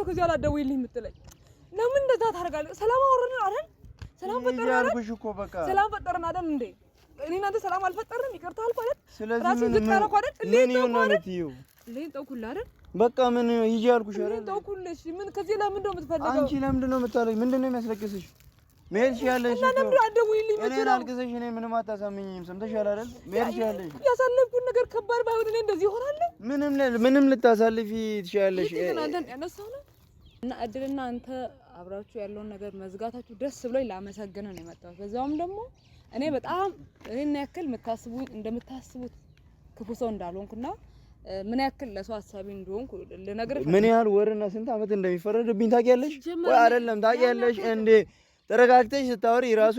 ከዚህ አላደውይልኝ የምትለኝ ለምን እንደዛ ታደርጋለህ? ሰላም አወራን አይደል? ሰላም ፈጠረን አይደል? ሰላም ፈጠረን አይደል እንዴ? እኔ እናንተ ሰላም አልፈጠረንም? ይቅርታ አልኩ አይደል? ስለዚህ ምን ተቀረኩ አይደል? ለምን ተውኩልህ አይደል? በቃ ምን ይጂ አልኩሽ አይደል? ተውኩልሽ። ምን ከዚህ ለምን ነው የምትፈልገው? አንቺ ለምንድን ነው የምታለኝ? ምንድን ነው የሚያስለቅስሽ? መሄድ ይችላልሽ እኮ ለምን አትደውይልኝ? እኔ አልቅሰሽ እኔ ምንም አታሳምኝም። ሰምተሻል አይደል? መሄድ ይችላልሽ። ያሳለፍኩት ነገር ከባድ ባይሆን እኔ እንደዚህ እሆናለሁ? ምንም ልታሳልፊ ትችያለሽ። እና እድልና አንተ አብራችሁ ያለውን ነገር መዝጋታችሁ ደስ ብሎኝ ላመሰግን ነው የመጣሁት። በዛውም ደግሞ እኔ በጣም እኔን ያክል እንደምታስቡት ክፉ ሰው እንዳልሆንኩና ምን ያክል ለሰው አሳቢ እንደሆንኩ ልነግርህ ምን ያህል ወርና ስንት አመት እንደሚፈረድብኝ ታውቂያለሽ ወይ? አይደለም ታውቂያለሽ እንዴ? ተረጋግተሽ ስታወሪ ራሱ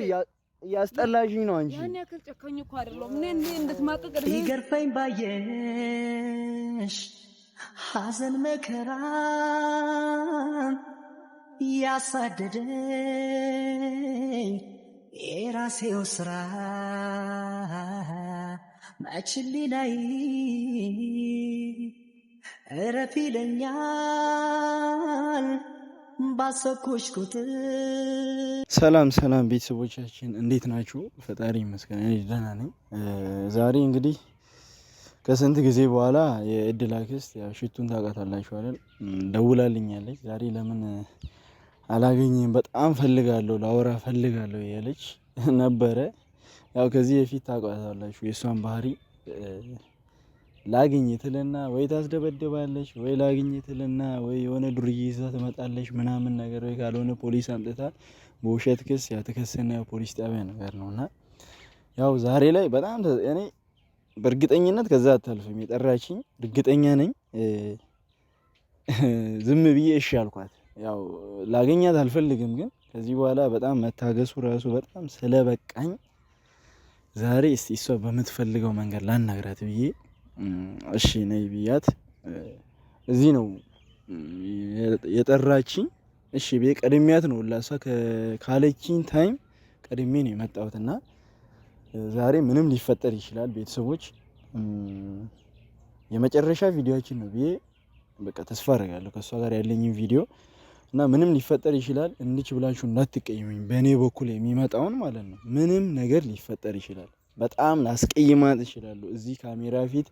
ያስጠላሽኝ ነው አንቺ። ያን ያክል ጨካኝ እኮ አይደለም። እኔ እንድትማቀቅ ይገርፈኝ ባየሽ ሐዘን መከራ ያሳደደኝ የራሴው ስራ መችሊ ላይ እረፍ ይለኛል ባሰብኩሽ ቁጥር። ሰላም ቤተሰቦቻችን እንዴት ናችሁ? ፈጣሪ ይመስገን እኔ ደህና ነኝ። ዛሬ እንግዲህ ከስንት ጊዜ በኋላ የእድል አክስት ያው ሽቱን ታውቃታላችሁ አይደል? ደውላልኛለች። ዛሬ ለምን አላገኘም በጣም ፈልጋለሁ ላወራ ፈልጋለሁ ያለች ነበረ። ያው ከዚህ በፊት ታውቃታላችሁ የሷን ባህሪ ላግኝትልና ወይ ታስደበድባለች ወይ ላግኝትልና ወይ የሆነ ዱርዬ ይዛ ትመጣለች ምናምን ነገር ወይ ካልሆነ ፖሊስ አምጥታ በውሸት ክስ ያተከሰነ ፖሊስ ጣቢያ ነገር ነውና ያው ዛሬ ላይ በጣም እኔ በእርግጠኝነት ከዛ አታልፍም የጠራችኝ እርግጠኛ ነኝ። ዝም ብዬ እሺ አልኳት። ያው ላገኛት አልፈልግም ግን ከዚህ በኋላ በጣም መታገሱ ራሱ በጣም ስለበቃኝ ዛሬ እስቲ እሷ በምትፈልገው መንገድ ላናግራት ብዬ እሺ ነይ ብያት እዚህ ነው የጠራችኝ። እሺ ቤ ቀድሚያት ነው ላሷ ካለችኝ ታይም ቀድሜ ነው የመጣሁትና ዛሬ ምንም ሊፈጠር ይችላል። ቤተሰቦች የመጨረሻ ቪዲዮአችን ነው ብዬ በቃ ተስፋ አደርጋለሁ ከሷ ጋር ያለኝን ቪዲዮ እና ምንም ሊፈጠር ይችላል። እንድች ብላችሁ እንዳትቀየሙኝ በእኔ በኩል የሚመጣውን ማለት ነው። ምንም ነገር ሊፈጠር ይችላል። በጣም ላስቀይማት እችላለሁ። እዚህ ካሜራ ፊት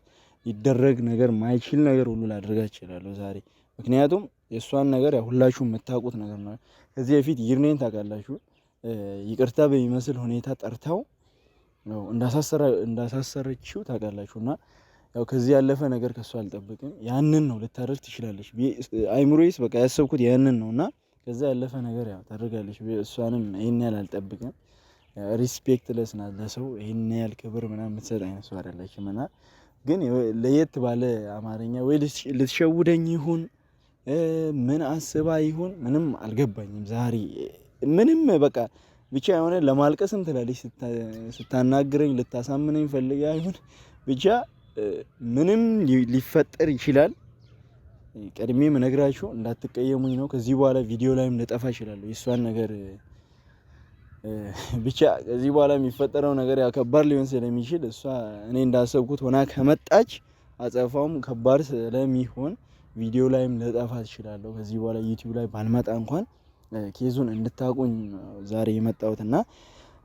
ሊደረግ ነገር ማይችል ነገር ሁሉ ላደርጋት እችላለሁ ዛሬ። ምክንያቱም የእሷን ነገር ያው ሁላችሁ የምታውቁት ነገር ነው። ከዚህ በፊት ይርኔን ታውቃላችሁ። ይቅርታ በሚመስል ሁኔታ ጠርታው ነው እንዳሳሰረችው ታውቃላችሁና ያው ከዚህ ያለፈ ነገር ከሷ አልጠብቅም። ያንን ነው ልታደርግ ትችላለች አይምሮይስ በቃ ያሰብኩት ያንን ነውና ከዛ ያለፈ ነገር ያው ታደርጋለች። እሷንም ይሄን ያህል አልጠብቅም። ሪስፔክትለስ ናት ለሰው ይሄን ያህል ክብር ምናምን የምትሰጥ አይነት ሰው አይደለችም። እና ግን ለየት ባለ አማርኛ ወይ ልትሸውደኝ ይሁን ምን አስባ ይሁን ምንም አልገባኝም። ዛሬ ምንም በቃ ብቻ የሆነ ለማልቀስም ትላለች ስታናግረኝ ልታሳምነኝ ፈልጋ ይሁን ብቻ ምንም ሊፈጠር ይችላል። ቀድሜ መነግራችሁ እንዳትቀየሙኝ ነው። ከዚህ በኋላ ቪዲዮ ላይም ልጠፋ ይችላል የሷን ነገር ብቻ ከዚህ በኋላ የሚፈጠረው ነገር ያው ከባድ ሊሆን ስለሚችል እሷ እኔ እንዳሰብኩት ሆና ከመጣች አጸፋውም ከባድ ስለሚሆን ቪዲዮ ላይም ልጠፋ እችላለሁ። ከዚህ በኋላ ዩቲዩብ ላይ ባልመጣ እንኳን ኬዙን እንድታቁኝ ዛሬ የመጣሁትና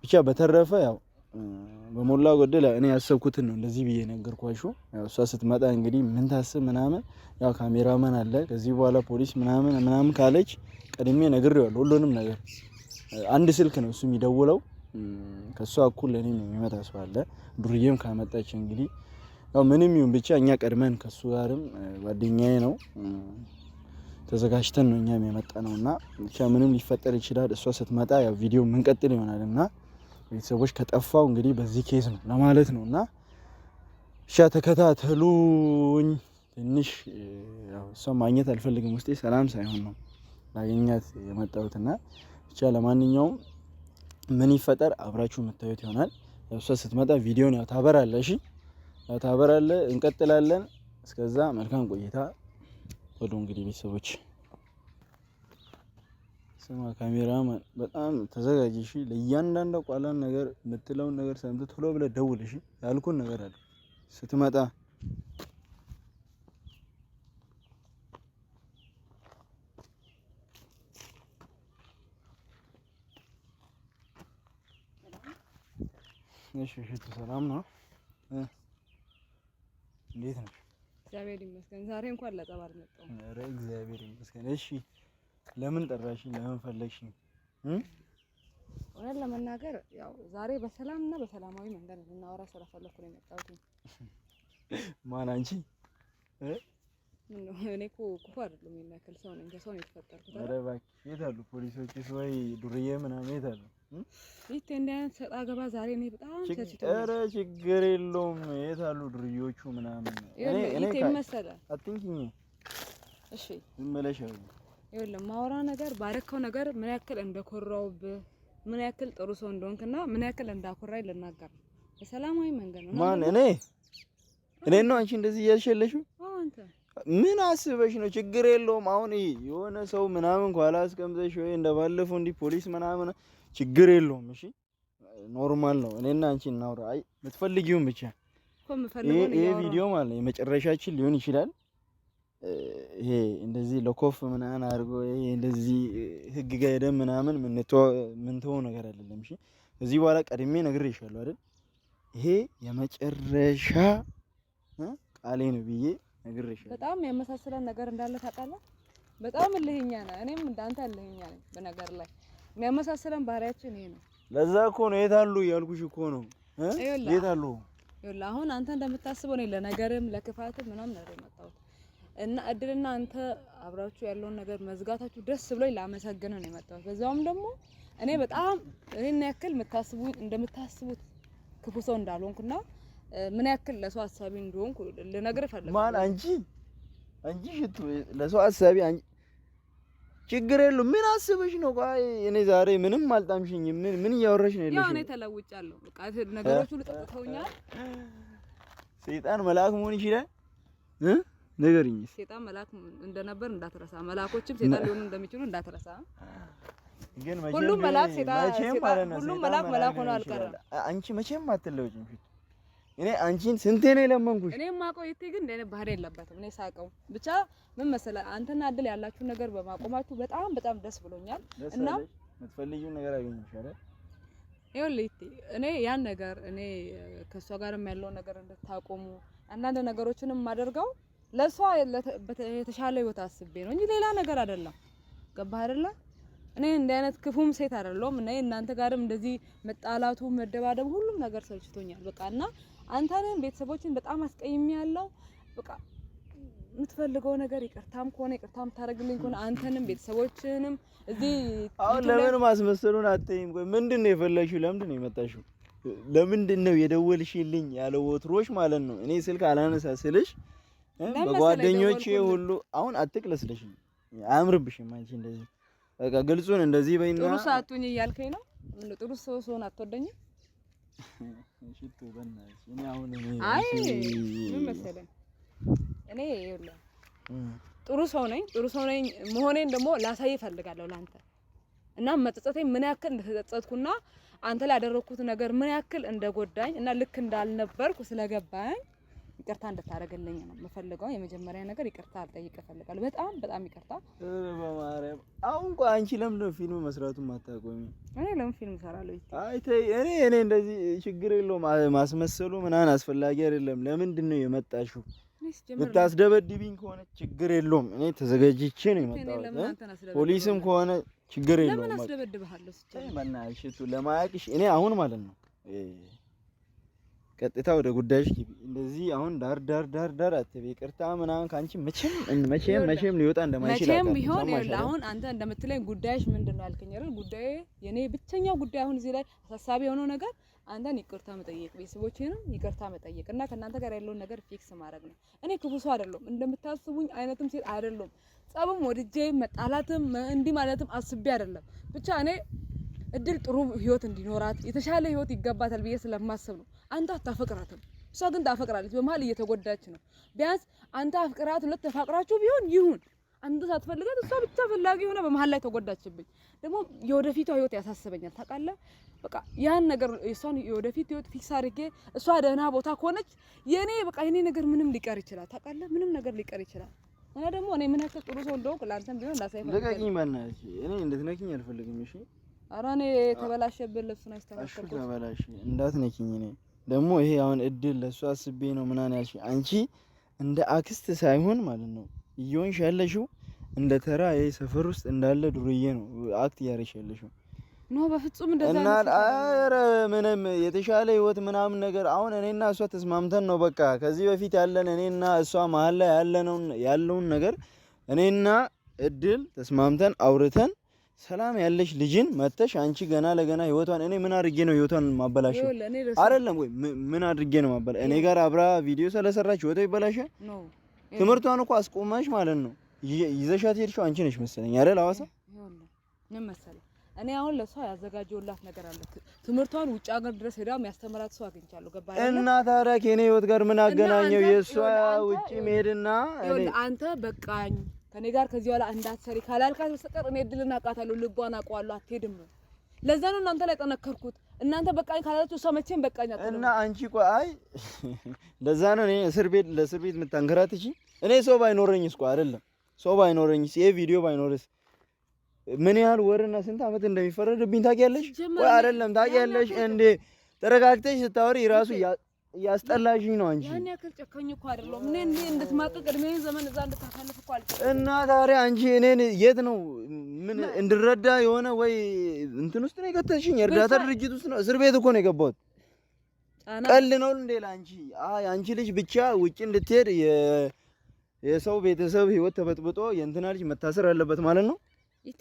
ብቻ በተረፈ ያው በሞላ ጎደል እኔ ያሰብኩትን ነው እንደዚህ ብዬ ነገርኳችሁ። ያው እሷ ስትመጣ እንግዲህ ምን ታስብ ምናምን ያው ካሜራማን አለ ከዚህ በኋላ ፖሊስ ምናምን ካለች ቀድሜ ነግሬዋለሁ ሁሉንም ነገር። አንድ ስልክ ነው እሱ የሚደውለው ከሷ እኩል ለኔ ነው የሚመጣ ሰው አለ። ዱርዬም ካመጣች እንግዲህ ያው ምንም ይሁን ብቻ እኛ ቀድመን ከሱ ጋርም ጓደኛዬ ነው ተዘጋጅተን ነው እኛም የመጣነውና ብቻ ምንም ሊፈጠር ይችላል። እሷ ስትመጣ ያው ቪዲዮ ምን ቀጥል ይሆናልና ቤተሰቦች ከጠፋው እንግዲህ በዚህ ኬዝ ነው ለማለት ነውና ብቻ ተከታተሉኝ። ትንሽ ያው እሷ ማግኘት አልፈልግም ውስጤ ሰላም ሳይሆን ነው ላገኛት የመጣሁትና ብቻ ለማንኛውም ምን ይፈጠር አብራችሁ የምታዩት ይሆናል። ያው እሷ ስትመጣ ቪዲዮን ያው ታበራለህ። እሺ ያው ታበራለህ። እንቀጥላለን። እስከዛ መልካም ቆይታ። ወደ እንግዲህ ቤተሰቦች ስማ ካሜራማን በጣም ተዘጋጅ። እሺ ለእያንዳንዱ ቋላን ነገር የምትለውን ነገር ሰምተህ ቶሎ ብለህ ደውል። እሺ ያልኩን ነገር አለ ስትመጣ እሺ ሽቱ ሰላም ነው? እንዴት ነሽ? እግዚአብሔር ይመስገን። ዛሬ እንኳን ለጸብ አልመጣሁም። ኧረ እግዚአብሔር ይመስገን። እሺ ለምን ጠራሽኝ? ለምን ፈለግሽኝ? እውነት ለመናገር ያው ዛሬ በሰላምና በሰላማዊ መንገድ ልናወራ ስለፈለኩ ነው የመጣሁት። ማን አንቺ? እኔ እኮ ክፉ አይደለም የሚያክል ሰው ነኝ። ከሰው ነው የተፈጠርኩት። ኧረ እባክሽ የት አሉ ፖሊሶችስ ወይ ዱርዬ ምናምን የት አሉ? ይሄ እንደ ሰጣ ገባ ዛሬ እኔ በጣም ተስቶ። ኧረ ችግር የለውም። የት አሉ ዱርዬዎቹ ምናምን? እኔ መሰለ አትንኪኝ። እሺ ዝም ብለሽ ይኸውልህ ማውራ ነገር ባረከው ነገር ምን ያክል እንደኮራውብህ ምን ያክል ጥሩ ሰው እንደሆንክና ምን ያክል እንዳኮራይ ልናገር ነው። በሰላማዊ መንገድ ነው። ማን እኔ ነው አንቺ እንደዚህ እያልሸለሽው? አንተ ምን አስበሽ ነው? ችግር የለውም። አሁን የሆነ ሰው ምናምን ኋላ አስቀምጠሽ ወይ እንደባለፈው እንዲህ ፖሊስ ምናምን ችግር የለውም። እሺ ኖርማል ነው። እኔና አንቺ እናውራ። አይ የምትፈልጊውን ብቻ ይሄ ቪዲዮ ማለት ነው የመጨረሻችን ሊሆን ይችላል። ይሄ እንደዚህ ለኮፍ ምናምን አድርጎ ይሄ እንደዚህ ህግ ጋር ሄደን ምናምን ምን ተወው ነገር አይደለም። እሺ ከዚህ በኋላ ቀድሜ ነግሬሻለሁ አይደል? ይሄ የመጨረሻ ቃሌ ነው ብዬ ነግሬሻለሁ። በጣም የሚያመሳስለን ነገር እንዳለ ታውቃለህ። በጣም እልህኛ ነህ፣ እኔም እንዳንተ እልህኛ ነኝ። በነገር ላይ የሚያመሳስለን ባህሪያችን ይሄ ነው። ለዛ እኮ ነው የት አሉ እያልኩሽ እኮ ነው። የት አሉ? ይኸውልህ አሁን አንተ እንደምታስበው ነው ለነገርም ለክፋትም ምናምን ነው የመጣሁት እና እድልና አንተ አብራችሁ ያለውን ነገር መዝጋታችሁ ደስ ብሎኝ ላመሰግነው ነው የመጣሁት። በዛውም ደግሞ እኔ በጣም እኔን ያክል እንደምታስቡት ክፉ ሰው እንዳልሆንኩና ምን ያክል ለሰው አሳቢ እንደሆንኩ ልነግርህ ፈልጋለሁ። ማን አንቺ ሽቱ ለሰው አሳቢ አንቺ? ችግር የለውም። ምን አስበሽ ነው? ቆይ እኔ ዛሬ ምንም አልጣምሽኝ። ምን እያወራሽ ነው? ያው እኔ ተለውጫለሁ። በቃ ነገሮቹ ልጠጥተውኛል። ሰይጣን መልአክ መሆን ይችላል። ነገርኝ። ሰይጣን መልአክ እንደነበር እንዳትረሳ፣ መልአኮችም ሰይጣን ሊሆኑ እንደሚችሉ እንዳትረሳ። ግን ሁሉም መልአክ ሰይጣን ሁሉም መልአክ ሆኖ አልቀረም። አንቺ መቼም አትለውጭም። እኔ አንቺን ስንቴ ነው የለመንኩሽ? እኔ ማቆይ እቴ ግን እንደኔ ባህሪ የለበትም። እኔ ሳቀው ብቻ ምን መሰለህ አንተና እድል ያላችሁ ነገር በማቆማችሁ በጣም ደስ ብሎኛል። እና የምትፈልጊው ነገር አገኘሻል። ይኸውልህ እቴ እኔ ያን ነገር እኔ ከሷ ጋርም ያለው ነገር እንድታቆሙ አንዳንድ ነገሮችንም ማደርገው ለሷ የተሻለ ህይወት አስቤ ነው እንጂ ሌላ ነገር አይደለም። ገባህ አይደለ? እኔ እንዲህ አይነት ክፉም ሴት አይደለሁም። እና እናንተ ጋርም እንደዚህ መጣላቱ መደባደብ ሁሉም ነገር ሰልችቶኛል። በቃ እና አንተንም ቤተሰቦችን በጣም አስቀይሜያለሁ። በቃ የምትፈልገው ነገር ይቅርታም ከሆነ ይቅርታም ታደርግልኝ ከሆነ አንተንም ቤተሰቦችንም እዚህ አሁን ለምን ማስመሰሉን አትይም? ቆይ ምንድነው የፈለግሽው? ለምንድን ነው የመጣሽው? ለምንድን ነው የደወልሽልኝ? ያለ ወትሮሽ ማለት ነው። እኔ ስልክ አላነሳ ስልሽ በጓደኞቼ ሁሉ አሁን አትቅለስልሽ። አያምርብሽም አንቺ እንደዚህ በቃ ግልጹን እንደዚህ በይና ጥሩ ሳቱኝ እያልከኝ ነው። ጥሩ ሰው ሆነ አትወደኝም? ሽቱ በእናትሽ እኔ አሁን አይ ምን መሰለኝ እኔ ይኸውልህ ጥሩ ሰው ነኝ መሆኔን ደግሞ ላሳይ እፈልጋለሁ ላንተ እና መጸጸቴን ምን ያክል እንደተጸጸትኩና አንተ ላይ ያደረኩት ነገር ምን ያክል እንደጎዳኝ እና ልክ እንዳልነበርኩ ስለገባኝ ይቅርታ እንድታደርግልኝ ነው የምፈልገው። የመጀመሪያ ነገር ይቅርታ አልጠይቅ እፈልጋለሁ። በጣም ይቅርታ። በማርያም አሁን ቆይ አንቺ ለምን ነው ፊልም መስራቱን ማታቆሚ? እኔ ለምን ፊልም እሰራለሁ? አይ ተይ፣ እኔ እንደዚህ ችግር የለውም ማስመሰሉ ምናምን አስፈላጊ አይደለም። ለምንድን ነው የመጣሽው? ብታስደበድቢኝ ከሆነ ችግር የለውም። እኔ ተዘጋጅቼ ነው የመጣሁት። ፖሊስም ከሆነ ችግር የለውም። ለምን አስደበድብሃለሁ? ስጨይ በእናትሽ ለማያውቅሽ እኔ አሁን ማለት ነው ቀጥታ ወደ ጉዳይሽ ግቢ። እንደዚህ አሁን ዳር አትበይ። ይቅርታ ምናምን ካንቺ መቼም ሊወጣ እንደማይችል መቼም ቢሆን አሁን አንተ እንደምትለኝ ጉዳይሽ ምንድነው ያልከኝ አይደል? ጉዳዬ የኔ ብቸኛው ጉዳይ አሁን እዚህ ላይ አሳሳቢ የሆነው ነገር አንተን ይቅርታ መጠየቅ፣ ቤተሰቦችህንም ይቅርታ መጠየቅ እና ከእናንተ ጋር ያለውን ነገር ፊክስ ማድረግ ነው። እኔ ክፉ ሰው አይደለሁም፣ እንደምታስቡኝ አይነትም ሴት አይደለሁም። ጸብም ወድጄ መጣላትም እንዲህ ማለትም አስቤ አይደለም። ብቻ እኔ እድል ጥሩ ህይወት እንዲኖራት የተሻለ ህይወት ይገባታል ብዬ ስለማስብ ነው። አንተ አታፈቅራትም፣ እሷ ግን ታፈቅራለች። በመሀል እየተጎዳች ነው። ቢያንስ አንተ አፍቅራት ሁለት ተፋቅራችሁ ቢሆን ይሁን። አንተ ሳትፈልጋት እሷ ብቻ ፈላጊ ሆነ በመሀል ላይ ተጎዳችብኝ። ደግሞ የወደፊቷ ህይወት ያሳስበኛል ታውቃለህ። በቃ ያን ነገር እሷን የወደፊት ህይወት ፊክስ አድርጌ እሷ ደህና ቦታ ከሆነች የኔ ነገር ምንም ሊቀር ይችላል ታውቃለህ። ምንም ነገር ሊቀር ይችላል። እና ደግሞ እኔ ምን ያክል ጥሩ ሰው እንደሆንኩ ለአንተም ቢሆን ላሳይፈው። ልቀቂኝ በእናትሽ። እኔ እንድትነኪኝ አልፈልግም። እሺ ኧረ እኔ የተበላሸብን ልብሱን አስተካክልኩት። እሺ ተበላሽ እንዳትነኪኝ። እኔ ደግሞ ይሄ አሁን እድል ለሱ አስቤ ነው ምናምን ያልሽ አንቺ እንደ አክስት ሳይሆን ማለት ነው እየሆንሽ ያለሽው እንደ ተራ ይሄ ሰፈር ውስጥ እንዳለ ዱርዬ ነው አክት እያደረግሽ ያለሽው። ኖ በፍጹም እንደዛ እና ኧረ ምንም የተሻለ ህይወት ምናምን ነገር አሁን እኔና እሷ ተስማምተን ነው በቃ ከዚህ በፊት ያለን እኔና እሷ መሀል ላይ ያለውን ነገር እኔና እድል ተስማምተን አውርተን ሰላም ያለሽ ልጅን መተሽ አንቺ ገና ለገና ህይወቷን እኔ ምን አድርጌ ነው ህይወቷን ማበላሸው? አይደለም ወይ ምን አድርጌ ነው ማበላ እኔ ጋር አብራ ቪዲዮ ስለሰራች ህይወቷ ይበላሻል? ትምህርቷን እኮ አስቆማሽ ማለት ነው። ይዘሻት ሄድሽው አንቺ ነሽ መሰለኝ አይደል? ሐዋሳ ምን መሰለኝ እኔ አሁን ለሷ ያዘጋጀውላት ነገር አለ። ትምህርቷን ውጭ ሀገር ድረስ ሄዳ የሚያስተምራት ሰው አግኝቻለሁ። ገባህ አይደል? እና ታዲያ ከኔ ህይወት ጋር ምን አገናኘው? የሷ ውጪ መሄድና አንተ በቃኝ ከኔ ጋር ከዚህ በኋላ እንዳትሰሪ ካላልካት በስተቀር እኔ እድልና አውቃታለሁ፣ ልቧን አውቀዋለሁ፣ አትሄድም። ለዛ ነው እናንተ ላይ ጠነከርኩት። እናንተ በቃኝ ካላላችሁ እሷ መቼም በቃኝ አትልም። እና አንቺ ቆይ አይ ለዛ ነው እኔ ለእስር ቤት የምታንከራትቺ። እኔ ሰው ባይኖረኝስ እኮ አይደለም ሰው ባይኖረኝስ ይሄ ቪዲዮ ባይኖርስ ምን ያህል ወርና ስንት አመት እንደሚፈረድብኝ ታውቂያለሽ? ወይ አይደለም ታውቂያለሽ እንዴ? ተረጋግተሽ ስታወሪ ራሱ ያስጠላሽኝ ነው አንቺ። ያን ያክል ጨካኝ እኮ አይደለም። እኔ እንድትማቀቅ እድሜን ዘመን እዛ እንድታሳልፍ እኮ አልፈልግም። እና ታዲያ አንቺ እኔን የት ነው ምን እንድረዳ የሆነ ወይ እንትን ውስጥ ነው የከተትሽኝ? እርዳታ ድርጅት ውስጥ ነው እስር ቤት እኮ ነው የገባሁት። ቀል ነው እንዴ ላንቺ? አንቺ ልጅ ብቻ ውጪ እንድትሄድ የሰው ቤተሰብ ህይወት ተበጥብጦ የእንትና ልጅ መታሰር አለበት ማለት ነው?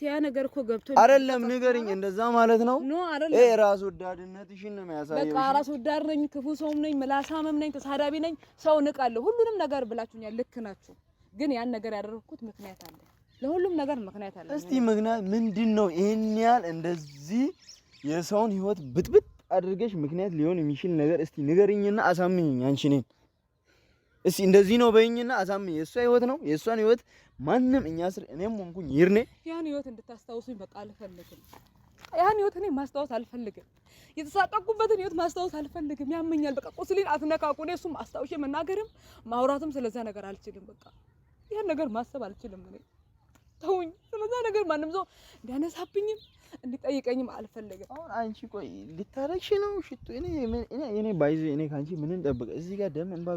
ያ ነገር እኮ ገብቶ አይደለም ንገሪኝ። እንደዛ ማለት ነው? ኖ አይደለም። ራስ ወዳድነትሽን ነው የሚያሳየው። በቃ ራስ ወዳድ ነኝ፣ ክፉ ሰውም ነኝ፣ ምላሳምም ነኝ፣ ተሳዳቢ ነኝ፣ ሰው ንቃለሁ፣ ሁሉንም ነገር ብላችሁኛል። ልክ ናችሁ። ግን ያን ነገር ያደረኩት ምክንያት አለ። ለሁሉም ነገር ምክንያት አለ። እስቲ ምክንያት ምንድነው? ይሄን ያህል እንደዚህ የሰውን ህይወት ብጥብጥ አድርገሽ ምክንያት ሊሆን የሚችል ነገር እስቲ ንገሪኝና አሳምኚኝ። አንቺ ነኝ እስቲ እንደዚህ ነው በይኝና አሳምኚኝ። የሷ ህይወት ነው የሷን ህይወት ማንም እኛ ስር እኔም ሆንኩኝ ይርኔ ያን ህይወት እንድታስታውሱኝ በቃ አልፈልግም። ያን ህይወት እኔ ማስታወስ አልፈልግም። የተሳቀቁበትን ህይወት ማስታወስ አልፈልግም። ያመኛል። በቃ ቁስሌን አትነካኩ። እኔ እሱም አስታውሼ መናገርም ማውራትም ስለዛ ነገር አልችልም። በቃ ያን ነገር ማሰብ አልችልም። እኔ ተውኝ። ስለዛ ነገር ማንም ሰው እንዲያነሳብኝም እንዲጠይቀኝም አልፈልግም። አሁን አንቺ ቆይ ልታለቅሽ ነው? ሽቱ እኔ ባይዘ እኔ ካንቺ ምን እንጠብቅ? እዚህ ጋር ደም እንባ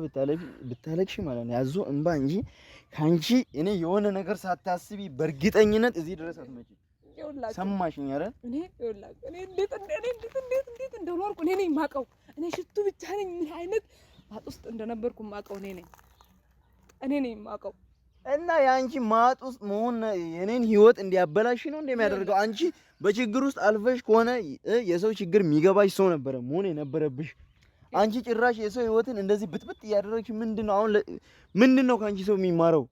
ብታለቅሽ ማለት ነው ያዞ እንባ እንጂ ካንቺ እኔ የሆነ ነገር ሳታስቢ በእርግጠኝነት እዚህ ድረስ አትመጪ። ሰማሽኝ አይደል? እኔ እንዴት እንደኖርኩ እኔ ነኝ የማውቀው። እኔ ሽቱ ብቻ ነኝ ምን አይነት ማጥ ውስጥ እንደነበርኩ የማውቀው እኔ ነኝ የማውቀው። እና የአንቺ ማጥ ውስጥ መሆን የኔን ህይወት እንዲያበላሽ ነው እንደሚያደርገው። አንቺ በችግር ውስጥ አልፈሽ ከሆነ የሰው ችግር የሚገባሽ ሰው ነበረ መሆን የነበረብሽ። አንቺ ጭራሽ የሰው ህይወትን እንደዚህ ብጥብጥ እያደረግሽ ምንድነው አሁን ምንድነው ካንቺ ሰው የሚማረው?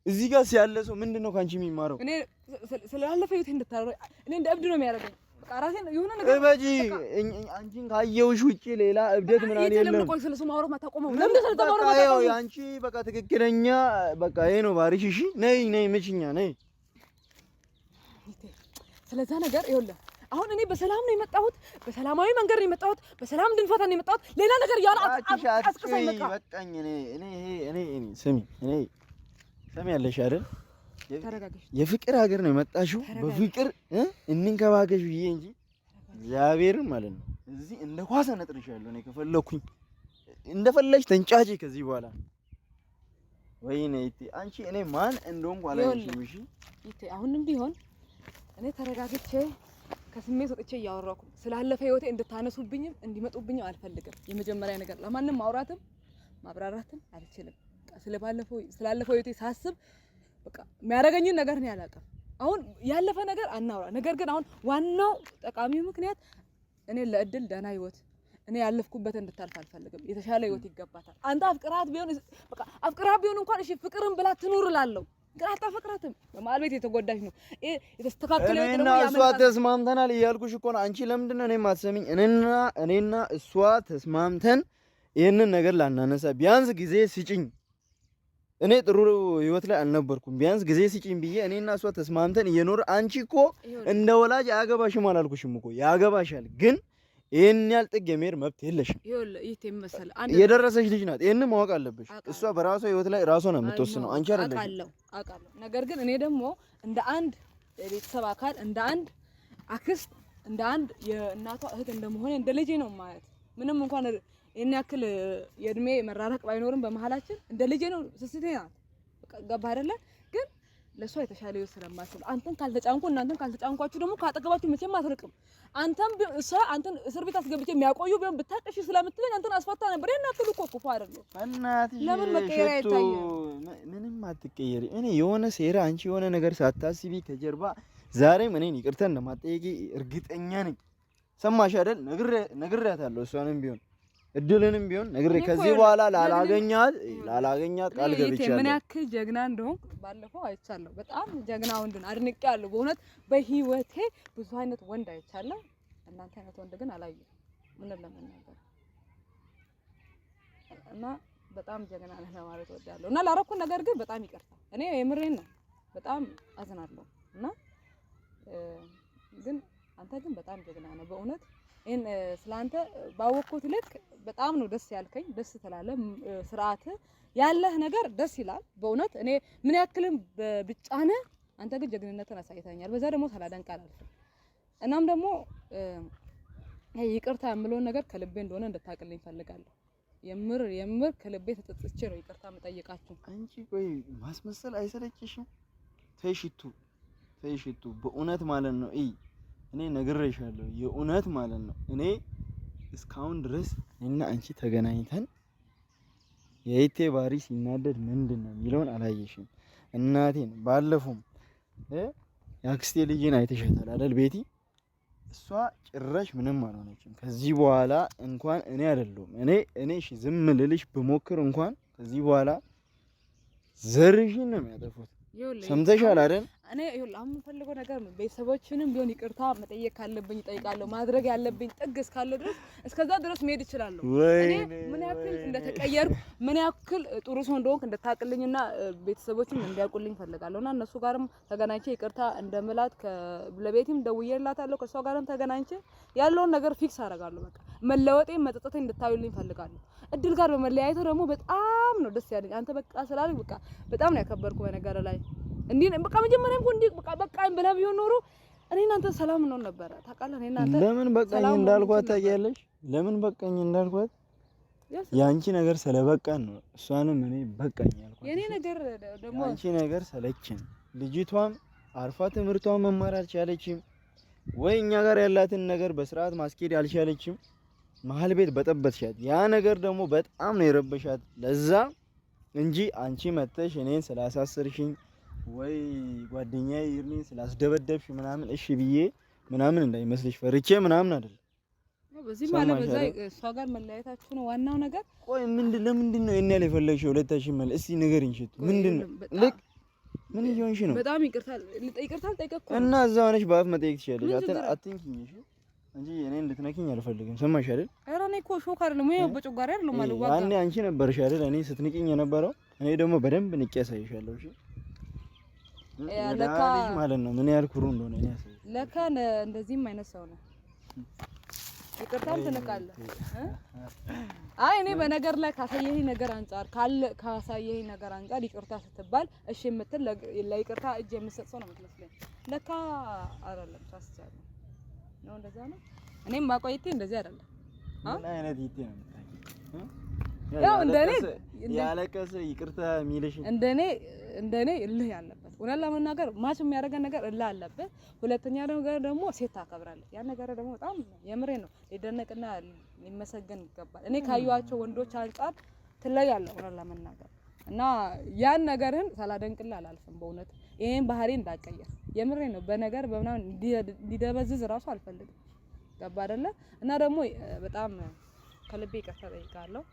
እዚህ ጋር ያለ ሰው ምንድነው ካንቺ የሚማረው? እኔ ስላለፈ ህይወት እንድታረጋይ እኔ እንደ እብድ ነው የሚያደርገኝ። በቃ ራሴን የሆነ ነገር እበጂ። አንቺን ካየውሽ ውጪ ሌላ እብደት ምናምን የለም። ለምን ቆይ ስለሱ ማውራት ማታቆመው? ለምን ስለሱ ማውራት ማታቆመው? አንቺ በቃ ትክክለኛ በቃ ይሄ ነው ባሪሽ። እሺ ነይ ምችኛ ነይ። ስለዛ ነገር ይኸውልህ አሁን እኔ በሰላም ነው የመጣሁት፣ በሰላማዊ መንገድ ነው የመጣሁት፣ በሰላም እንድንፈታ ነው የመጣሁት። ሌላ ነገር ያለ አጥቅሰኝ በቃኝ። እኔ ሰሚ ያለሽ አይደል? ተረጋግሽ። የፍቅር ሀገር ነው የመጣሽው። በፍቅር እንንከባከሽ ብዬ እንጂ እግዚአብሔርን ማለት ነው እዚህ እንደ ኳስ ነጥርሻለሁ። እኔ ከፈለኩኝ እንደፈለሽ ተንጫጪ ከዚህ በኋላ ወይኔ አንቺ እኔ ማን እንደሆንኩ አላየሽም። እሺ አሁንም ቢሆን እኔ ተረጋግቼ ከስሜት ወጥቼ እያወራኩ ስላለፈ ህይወቴ እንድታነሱብኝም እንዲመጡብኝም አልፈልግም። የመጀመሪያ ነገር ለማንም ማውራትም ማብራራትም አልችልም። ስላለፈው ህይወቴ ሳስብ በቃ የሚያደርገኝን ነገር ነው ያላቀም። አሁን ያለፈ ነገር አናውራ። ነገር ግን አሁን ዋናው ጠቃሚው ምክንያት እኔ ለእድል ደህና ህይወት እኔ ያለፍኩበት እንድታልፍ አልፈልግም። የተሻለ ህይወት ይገባታል። አንተ አፍቅራት ቢሆን እንኳን እሺ ፍቅርን ብላ ትኑር እላለሁ። ግን አታፈቅራትም። በመሀል ቤት የተጎዳሽ ነው። የተስተካከለ ህይወት ነው ያመጣው። እሷ ተስማምተናል እያልኩሽ እኮ ነው። አንቺ ለምንድን ነው እኔ የማትሰሚኝ? እኔና እሷ ተስማምተን ይሄንን ነገር ላናነሳ ቢያንስ ጊዜ ስጪኝ። እኔ ጥሩ ህይወት ላይ አልነበርኩም። ቢያንስ ጊዜ ስጪኝ ብዬ እኔና እሷ ተስማምተን እየኖር አንቺ እኮ እንደ ወላጅ አያገባሽም አላልኩሽም እኮ ያገባሻል። ግን ይሄን ያህል ጥግ የመሄድ መብት የለሽም። የደረሰሽ ልጅ ናት። ይሄንን ማወቅ አለብሽ። እሷ በራሷ ህይወት ላይ ራሷ ነው የምትወስነው፣ አንቺ አይደለሽ። አውቃለሁ። ነገር ግን እኔ ደግሞ እንደ አንድ የቤተሰብ አካል እንደ አንድ አክስት እንደ አንድ የእናቷ እህት እንደመሆኔ እንደ ልጄ ነው ማለት ምንም እንኳን ይሄን ያክል የእድሜ መራረቅ ባይኖርም በመሃላችን እንደ ልጄ ነው። ስስቴ ናት ገባ አይደለ? ግን ለሷ የተሻለ ይወስ ስለማስብ አንተን ካልተጫንኩ እናንተን ካልተጫንኳችሁ ደግሞ ካጠገባችሁ መቼም አትርቅም። አንተም እሷ አንተን እስር ቤት አስገብቼ የሚያቆዩ ቢሆን ብታቀሽ ስለምትለኝ አንተን አስፈታ ነበር። ይሄን ያክል እኮ ክፉ አይደለም። ለምን መቀየር አይታየም? ምንም አትቀየሪ። እኔ የሆነ ሴራ አንቺ የሆነ ነገር ሳታስቢ ከጀርባ ዛሬም እኔን ይቅርታ እንደማጠየቂ እርግጠኛ ነኝ። ሰማሽ አይደል? ነግሬያታለሁ። እሷንም ቢሆን እድልንም ቢሆን ነግሬ ከዚህ በኋላ ላላገኛት ቃል ገብቻለሁ። ምን ያክል ጀግና እንደሆንክ ባለፈው አይቻለሁ። በጣም ጀግና ወንድ ነው፣ አድንቄያለሁ። በእውነት በህይወቴ ብዙ አይነት ወንድ አይቻለሁ። እናንተ አይነት ወንድ ግን አላየሁም። ምን ለመናገር እና በጣም ጀግና ነህ ለማለት እወዳለሁ። እና ላረኩት ነገር ግን በጣም ይቅርታ። እኔ የምሬን ነው፣ በጣም አዝናለሁ። እና ግን አንተ ግን በጣም ጀግና ነህ በእውነት። ይሄን ስላንተ ባወቅኩት ልክ በጣም ነው ደስ ያልከኝ። ደስ ትላለህ፣ ስርዓት ያለህ ነገር ደስ ይላል በእውነት። እኔ ምን ያክልም ብጫነ አንተ ግን ጀግንነትን አሳይተኛል። በዛ ደግሞ ሳላደንቅ አላልፍም። እናም ደግሞ ይቅርታ የምለውን ነገር ከልቤ እንደሆነ እንድታቅልኝ ፈልጋለሁ። የምር ከልቤ ተጸጽቼ ነው ይቅርታ መጠየቃችሁ። አንቺ ቆይ ማስመሰል አይሰለችሽም? ተይሽቱ በእውነት ማለት ነው። እኔ ነግሬሻለሁ፣ የእውነት ማለት ነው። እኔ እስካሁን ድረስ እና አንቺ ተገናኝተን የይቴ ባሪ ሲናደድ ምንድነው የሚለውን አላየሽም። እናቴን ባለፈው ያክስቴ ልጅን አይተሻታል አይደል ቤቲ? እሷ ጭራሽ ምንም አልሆነችም። ከዚህ በኋላ እንኳን እኔ አይደለሁም እኔ እሺ ዝም ልልሽ ብሞክር እንኳን ከዚህ በኋላ ዘርሽን ነው የሚያጠፉት። ሰምተሻል አይደል? እኔ ይኸውልህ አሁን የምፈልገው ነገር ነው። ቤተሰቦችንም ቢሆን ይቅርታ መጠየቅ ካለብኝ እጠይቃለሁ። ማድረግ ያለብኝ ጥግ እስካለ ድረስ እስከዛ ድረስ መሄድ እችላለሁ። እኔ ምን ያክል እንደተቀየርኩ ምን ያክል ጥሩ ሰው እንደሆንኩ እንድታቅልኝና ቤተሰቦችም እንዲያውቁልኝ ፈልጋለሁና እነሱ ጋርም ተገናኝቼ ይቅርታ እንደምላት ለቤቲም ደውዬላታለሁ። ከሷ ጋርም ተገናኝቼ ያለውን ነገር ፊክስ አደርጋለሁ። በቃ መለወጤን መጠጠቴ እንድታዩልኝ ፈልጋለሁ። እድል ጋር በመለያየቱ ደግሞ በጣም ነው ደስ ያለኝ። አንተ በቃ ስላለኝ በቃ በጣም ነው ያከበርኩ በነገር ላይ እንዴ በቃ መጀመሪያም እኮ እንዴ በቃኝ ብላ ቢሆን ኖሮ እኔ እናንተ ሰላም ነው ነበር። ታውቃለህ እኔ እናንተ ለምን በቃኝ እንዳልኳት ታውቂያለሽ? ለምን በቃኝ እንዳልኳት ያንቺ ነገር ስለበቃን ነው። እሷንም እኔ በቃኝ ያልኳት። የኔ ነገር ደግሞ ያንቺ ነገር ሰለችን። ልጅቷም አርፋ ትምህርቷን መማር አልቻለችም ወይ እኛ ጋር ያላትን ነገር በስርዓት ማስኬድ አልቻለችም። መሀል ቤት በጠበጥሻት። ያ ነገር ደግሞ በጣም ነው የረበሻት። ለዛ እንጂ አንቺ መተሽ እኔን ስላሳሰርሽኝ ወይ ጓደኛዬ ይርኔ ስላስደበደብሽ ምናምን እሺ ብዬ ምናምን እንዳይመስልሽ ፈርቼ ምናምን አይደል። በዚህ ማለት በዛ እሷ ጋር መለያየታችሁ ነው ዋናው ነገር። ቆይ ለምንድን ነው እኔ ያልፈለግሽው? ሁለታችን ማለት እስቲ ንገሪኝ። ሽቱ ምንድነው ልክ ምን ይሆንሽ ነው? በጣም ይቅርታል ጠይቀኩ እና እዛው ነሽ በአፍ መጠየቅ ትችያለሽ። አትንኪኝ እሺ እንጂ እኔ እንድትነኪኝ አልፈልግም። ሰማሽ አይደል? ኧረ እኔ እኮ ሾክ አይደለም ወይ በጮጋሪ አይደለም ማለት ዋጋ ያኔ አንቺ ነበርሽ አይደል እኔ ስትንቂኝ የነበረው። እኔ ደግሞ በደንብ ንቄ ያሳይሻለሁ። እሺ ለካ ማለት ነው ምን ያህል ኩሩ እንደሆነ እኔ ያሳይ ለካ እንደዚህም አይነት ሰው ነው። ይቅርታም ትንቃለህ። አይ እኔ በነገር ላይ ካሳየኸኝ ነገር አንፃር ካሳየኸኝ ነገር አንፃር ይቅርታ ስትባል እሺ የምትል ለይቅርታ እጅ የምትሰጥ ሰው ነው የምትመስለኝ። ለካ አይደለም ታስቻለሁ ነው እንደዛ ነው። እኔም ማቆይቴ እንደዚህ አይደለም። ምን አይነት ይቴ ነው የምታውቂው? ያው እንደኔ ያለቀሰ ይቅርታ የሚልሽ እንደኔ እልህ ያለበት እውነት ለመናገር ማች የሚያደርገን ነገር እልህ አለበት። ሁለተኛ ነገር ደግሞ ሴት ታከብራለች። ያን ነገር ደግሞ በጣም የምሬ ነው ሊደነቅና ሊመሰገን ይገባል። እኔ ካዩዋቸው ወንዶች አንፃር ትለያለህ እውነት ለመናገር እና ያን ነገርህን ሳላደንቅልህ አላልፍም። በእውነት ይሄን ባህሪ እንዳቀየር የምሬ ነው። በነገር በምናምን እንዲደበዝዝ እራሱ አልፈልግም። ገባ አይደለ? እና ደግሞ በጣም ከልቤ ይቅርታ ጠይቃለሁ።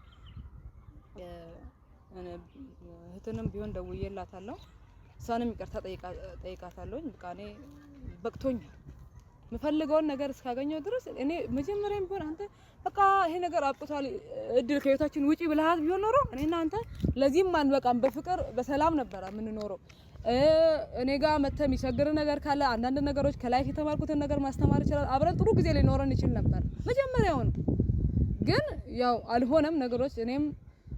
እህትንም ቢሆን ደውዬላታለሁ። እሷንም ይቅርታ ጠይቃታለሁ። በቃ እኔ በቅቶኛል። የምፈልገውን ነገር እስካገኘው ድረስ እኔ መጀመሪያም ቢሆን አንተ በቃ ይሄ ነገር አብቅቷል እድል ከህይወታችን ውጪ ብለሃት ቢሆን ኖሮ እኔና አንተ ለዚህም አንበቃም፣ በፍቅር በሰላም ነበር የምንኖረው። እኔ ጋር መተህ የሚቸግር ነገር ካለ አንዳንድ ነገሮች ከላይፍ የተማርኩትን ነገር ማስተማር ይችላል። አብረን ጥሩ ጊዜ ሊኖረን ይችል ነበር መጀመሪያውን። ግን ያው አልሆነም ነገሮች። እኔም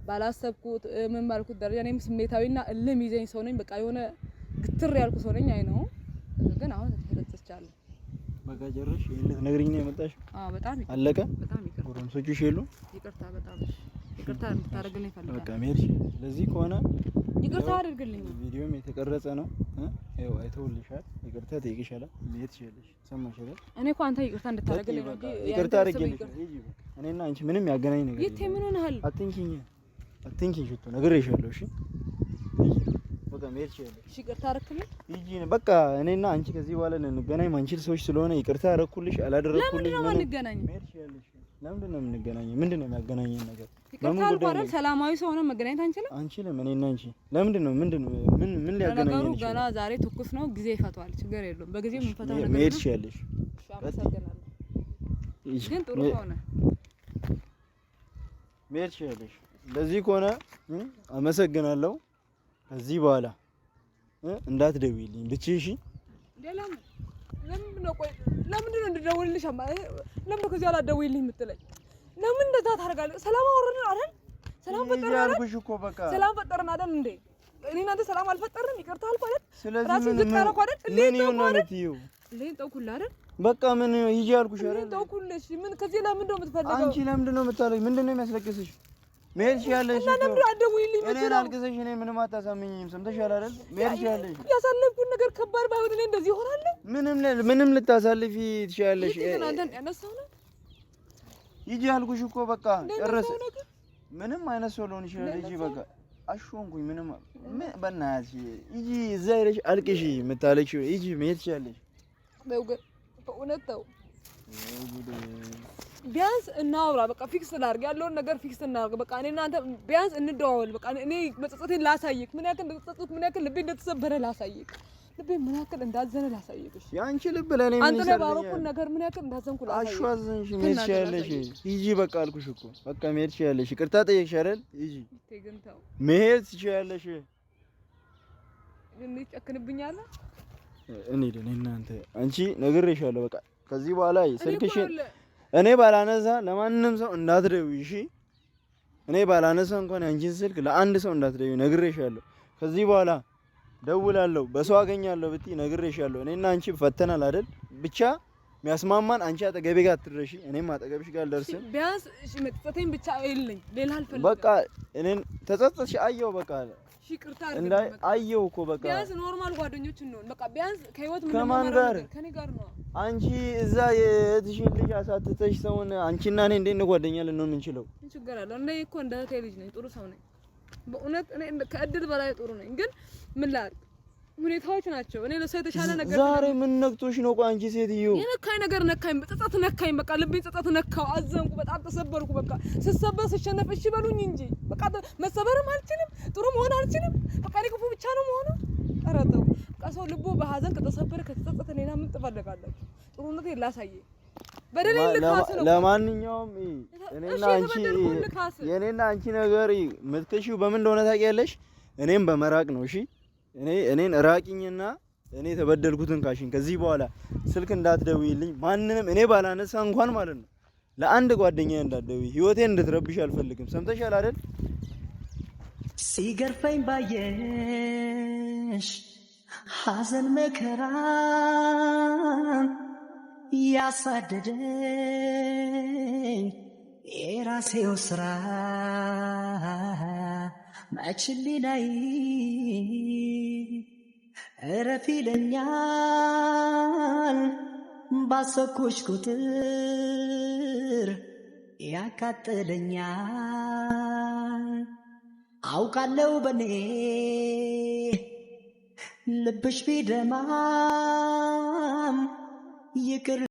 ባላሰብኩት ምን ባልኩት ደረጃ እኔም ስሜታዊና እልህ ይዘኝ ሰው ነኝ። በቃ የሆነ ግትር ያልኩ ሰው ነኝ። አይ ነው ግን አሁን ተተቻለሁ በቃ ጀርሽ ይሄን ልትነግሪኝ ነው የመጣሽ? አዎ በጣም ይቅርታ። አለቀ። በጣም ይቅርታ። ጎረምሶችሽ የሉም? ይቅርታ በጣም ይቅርታ እንድታደርግልኝ ፈልጋለሁ። በቃ ሜርሽ ለዚህ ከሆነ ይቅርታ አድርግልኝ። ቪዲዮም የተቀረጸ ነው። ይኸው አይተውልሻል። ይቅርታ ጠይቅሻለሁ። ሜት ይችላልሽ። ሰማሽ አይደል? እኔ እኮ አንተ ይቅርታ እንድታደርግልኝ ነው እንጂ ይቅርታ አድርግልኝ። እኔና አንቺ ምንም ያገናኝ ነገር የት ምን ሆነሃል? አትንኪኝ ሽቶ ነግሬሻለሁ። እሺ በቃ ሜት ይችላልሽ። እሺ ይቅርታ አደረክልኝ። ሂጂ በቃ እኔና አንቺ ከዚህ በኋላ እንገናኝ ማንችል ሰዎች ስለሆነ ይቅርታ አደረኩልሽ አላደረኩልሽ ምን እንገናኝ? ሜት ይችላልሽ። ለምንድን ነው የምንገናኘው? ምንድን ነው የሚያገናኘን ነገር? ይቅርታ አልኩ አይደል? ሰላማዊ ሰው ሆነን መገናኘት አንችልም? እኔና አንቺ ለምንድን ነው ምን ሊያገናኘን ይችላል? ገና ዛሬ ትኩስ ነው፣ ጊዜ ይፈቷል። ችግር የለውም። በጊዜ የምንፈታው ነገር ነው። መሄድ ትችያለሽ። አመሰግናለሁ። ግን ጥሩ ሆነ። መሄድ ትችያለሽ። ለዚህ ከሆነ አመሰግናለሁ። ከዚህ በኋላ እንዳትደውይልኝ ብቻ እሺ? ለምንድን ነው እንድደውልልሽ? ለምን ነው ከዚህ አላደውይልኝ የምትለኝ? ለምን እንደዛ ታደርጋለህ? ሰላም አወራን አይደል? ሰላም ፈጠርን አይደል? እኮ በቃ ሰላም ፈጠርን አይደል እንዴ? እኔ እናንተ ሰላም አልፈጠርን? ይቅርታ አልኩ አይደል? ስለዚህ ምን ታረኩ አይደል? ምን ይሆናልትዩ? ለምን ተውኩልህ አይደል? በቃ ምን ይዤ አልኩሽ አይደል? ተውኩልሽ። ምን ከዚህ ለምን ነው የምትፈልገው? አንቺ ለምንድን ነው የምታለኝ? ምንድን ነው የሚያስለቅስሽ? መሄድ ትችያለሽ። እና ለምን አትደውይልኝ? እኔን አልቅሰሽ እኔ ምንም አታሳምኝም። ሰምተሻል አይደል? መሄድ ትችያለሽ። ያሳለፍኩት ነገር ከባድ ባይሆን እኔ እንደዚህ እሆናለሁ? ምንም ልታሳልፊ ትችያለሽ። ግን አንተን ያነሳው ነው ይጂ አልኩሽ እኮ በቃ ጨረሰ። ምንም አይነት ሰው ልሆን ይችላል። ይጂ በቃ አሾንኩኝ። ምንም በእናትሽ ይጂ እዛ ሄደሽ አልቅሽ። የምታለቅሺው ይጂ መሄድ ትችያለሽ። በእውነት ተው። ቢያንስ እናውራ። በቃ ፊክስ እናድርግ፣ ያለውን ነገር ፊክስ እናድርግ። በቃ እኔ እናንተ ቢያንስ እንደዋወል። በቃ እኔ መጸጸቴን ላሳይክ፣ ምን ያክል እንደተጸጸትኩ፣ ምን ያክል ልቤ እንደተሰበረ ላሳይክ፣ ልቤ ምን ያክል እንዳዘነ ላሳይክ። እሺ ያንቺ ልብ ለኔ ምን ይሰራል? አንተ ለባሮኩን ነገር ምን ያክል እንዳዘንኩ ላሳይክ። አሽዋዘንሽ መሄድ ትችያለሽ። ሂጂ በቃ አልኩሽ እኮ በቃ መሄድ ትችያለሽ። ይቅርታ ጠየቅሽ አይደል? ሂጂ መሄድ ትችያለሽ። ምን ይጨክንብኛለህ? እኔ እናንተ አንቺ ነግሬሻለሁ። በቃ ከዚህ በኋላ ስልክሽን እኔ ባላነሳ ለማንንም ሰው እንዳትደውይ እሺ? እኔ ባላነሳ እንኳን አንቺን ስልክ ለአንድ ሰው እንዳትደውይ ነግሬሻለሁ። ከዚህ በኋላ ደውላለሁ፣ በሰው አገኛለሁ ብትይ ነግሬሻለሁ። እኔና አንቺ ፈተናል አይደል? ብቻ የሚያስማማን አንቺ አጠገቤ ጋር አትድረሺ፣ እኔም አጠገብሽ ጋር አልደርስም። ቢያንስ እሺ መጥተቴን ብቻ አይልኝ፣ ሌላ አልፈልግም። በቃ እኔን ተጸጸትሽ አየሁ በቃ ይቅርታ እንዳይ አየሁ እኮ በቃ ቢያንስ ኖርማል ጓደኞች እንሆን። በቃ ቢያንስ ከህይወት ምን ማለት ነው? ከኔ ጋር ነው። አንቺ እዛ የእህትሽን ልጅ አሳትተሽ ሰውን አንቺና እኔ እንዴት ነው ጓደኛ ልንሆን የምንችለው? ችግር አለው። እኔ እኮ እንደ እህቴ ልጅ ነኝ፣ ጥሩ ሰው ነኝ። በእውነት እኔ ከእድል በላይ ጥሩ ነኝ። ግን ምን ላድርግ? ሁኔታዎች ናቸው። እኔ ለሰው የተሻለ ነገር ዛሬ ምን ነክቶሽ ነው? ቆይ አንቺ ሴትዮ የነካኝ ነገር ነካኝ፣ በጸጸት ነካኝ። በቃ ልቤ ጸጸት ነካው፣ አዘንኩ፣ በጣም ተሰበርኩ። በቃ ስሰበር ስሸነፍ እሺ በሉኝ እንጂ በቃ መሰበርም አልችልም፣ ጥሩ መሆን አልችልም። በቃ እኔ ክፉ ብቻ ነው መሆኑ። ኧረ ተው በቃ ሰው ልቡ በሀዘን ከተሰበረ ከተጸጸተ ሌላ ምን ትፈልጋላችሁ? ጥሩነቴን ላሳየ በደሌን ልካስ ነው። ለማንኛውም እኔና አንቺ የኔና አንቺ ነገር የምትከሺው በምን እንደሆነ ታውቂያለሽ? እኔም በመራቅ ነው። እሺ እኔን ራቂኝና እኔ ተበደልኩትን ካሽኝ ከዚህ በኋላ ስልክ እንዳትደውይልኝ ማንንም እኔ ባላነሳ እንኳን ማለት ነው ለአንድ ጓደኛዬ እንዳትደውይ። ህይወቴን እንድትረብሽ አልፈልግም። ሰምተሻል አይደል? ሲገርፈኝ ባየሽ ሐዘን መከራ ያሳደደኝ የራሴው ስራ መችሊላይ እረፍ ይለኛል ባሰብኩሽ ቁጥር ያቃጥለኛል። አውቃለሁ በኔ ልብሽ ቢደማም ይቅር